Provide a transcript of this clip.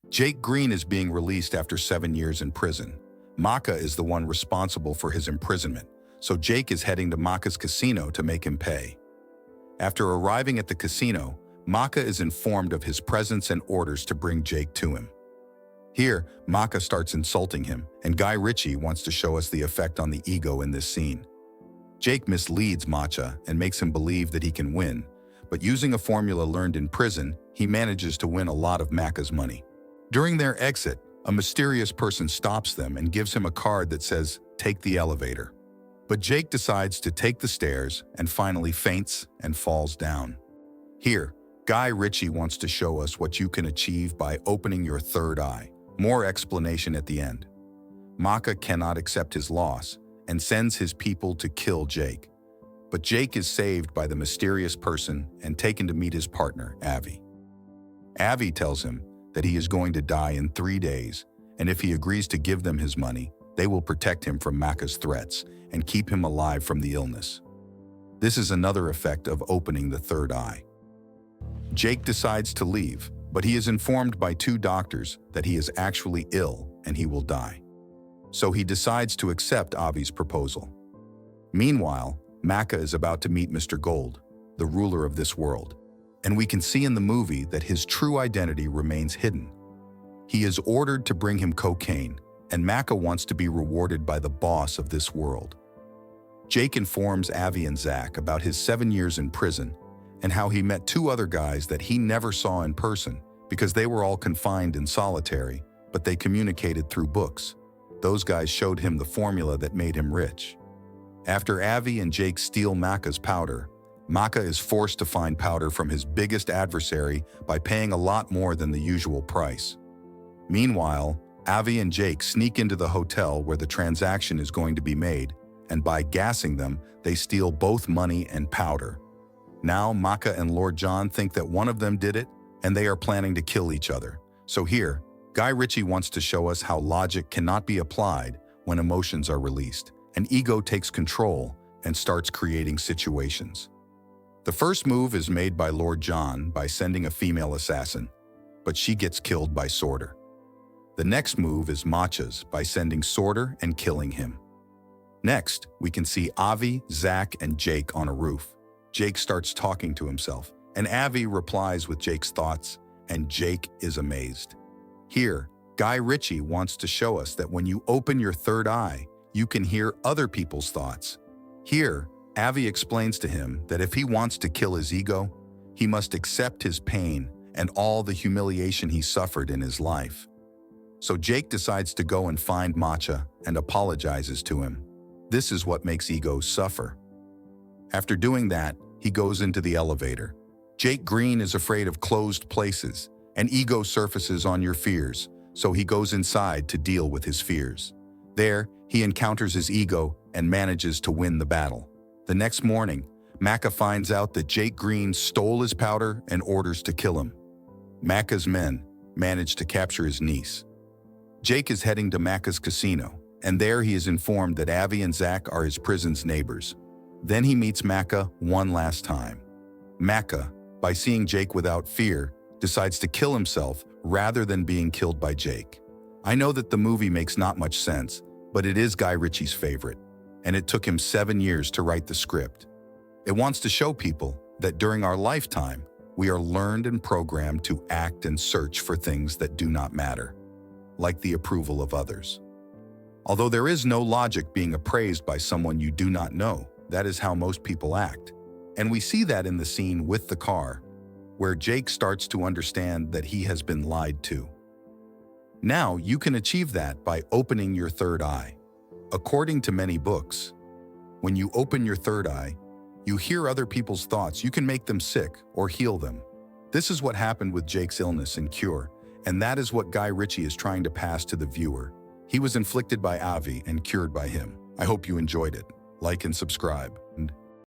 Jake Green is being released after 7 years in prison. Maka is the one responsible for his imprisonment, so Jake is heading to Maka's casino to make him pay. After arriving at the casino, Maka is informed of his presence and orders to bring Jake to him. Here, Maka starts insulting him, and Guy Ritchie wants to show us the effect on the ego in this scene. Jake misleads Maka and makes him believe that he can win, but using a formula learned in prison, he manages to win a lot of Maka's money. During their exit, a mysterious person stops them and gives him a card that says, "Take the elevator." But Jake decides to take the stairs and finally faints and falls down. Here, Guy Ritchie wants to show us what you can achieve by opening your third eye. More explanation at the end. Maka cannot accept his loss and sends his people to kill Jake. But Jake is saved by the mysterious person and taken to meet his partner, Avi. Avi tells him that he is going to die in 3 days, and if he agrees to give them his money, they will protect him from Maka's threats and keep him alive from the illness. This is another effect of opening the third eye. Jake decides to leave, but he is informed by 2 doctors that he is actually ill and he will die. So he decides to accept Avi's proposal. Meanwhile, Maka is about to meet Mr. Gold, the ruler of this world, and we can see in the movie that his true identity remains hidden. He is ordered to bring him cocaine, and Maka wants to be rewarded by the boss of this world. Jake informs Avi and Zach about his 7 years in prison and how he met 2 other guys that he never saw in person because they were all confined in solitary, but they communicated through books. Those guys showed him the formula that made him rich. After Avi and Jake steal Maka's powder, Maka is forced to find powder from his biggest adversary by paying a lot more than the usual price. Meanwhile, Avi and Jake sneak into the hotel where the transaction is going to be made, and by gassing them, they steal both money and powder. Now Maka and Lord John think that one of them did it, and they are planning to kill each other. So here, Guy Ritchie wants to show us how logic cannot be applied when emotions are released, and ego takes control and starts creating situations. The first move is made by Lord John by sending a female assassin, but she gets killed by Sorter. The next move is Macha's by sending Sorter and killing him. Next, we can see Avi, Zach, and Jake on a roof. Jake starts talking to himself, and Avi replies with Jake's thoughts, and Jake is amazed. Here, Guy Ritchie wants to show us that when you open your third eye, you can hear other people's thoughts. Here, Avi explains to him that if he wants to kill his ego, he must accept his pain and all the humiliation he suffered in his life. So Jake decides to go and find Macha and apologizes to him. This is what makes egos suffer. After doing that, he goes into the elevator. Jake Green is afraid of closed places, and ego surfaces on your fears, so he goes inside to deal with his fears. There, he encounters his ego and manages to win the battle. The next morning, Maka finds out that Jake Green stole his powder and orders to kill him. Maka's men manage to capture his niece. Jake is heading to Maka's casino, and there he is informed that Avi and Zach are his prison's neighbors. Then he meets Maka one last time. Maka, by seeing Jake without fear, decides to kill himself rather than being killed by Jake. I know that the movie makes not much sense, but it is Guy Ritchie's favorite, and it took him 7 years to write the script. It wants to show people that during our lifetime, we are learned and programmed to act and search for things that do not matter, like the approval of others. Although there is no logic being appraised by someone you do not know, that is how most people act. And we see that in the scene with the car, where Jake starts to understand that he has been lied to. Now you can achieve that by opening your third eye. According to many books, when you open your third eye, you hear other people's thoughts. You can make them sick or heal them. This is what happened with Jake's illness and cure, and that is what Guy Ritchie is trying to pass to the viewer. He was inflicted by Avi and cured by him. I hope you enjoyed it. Like and subscribe. And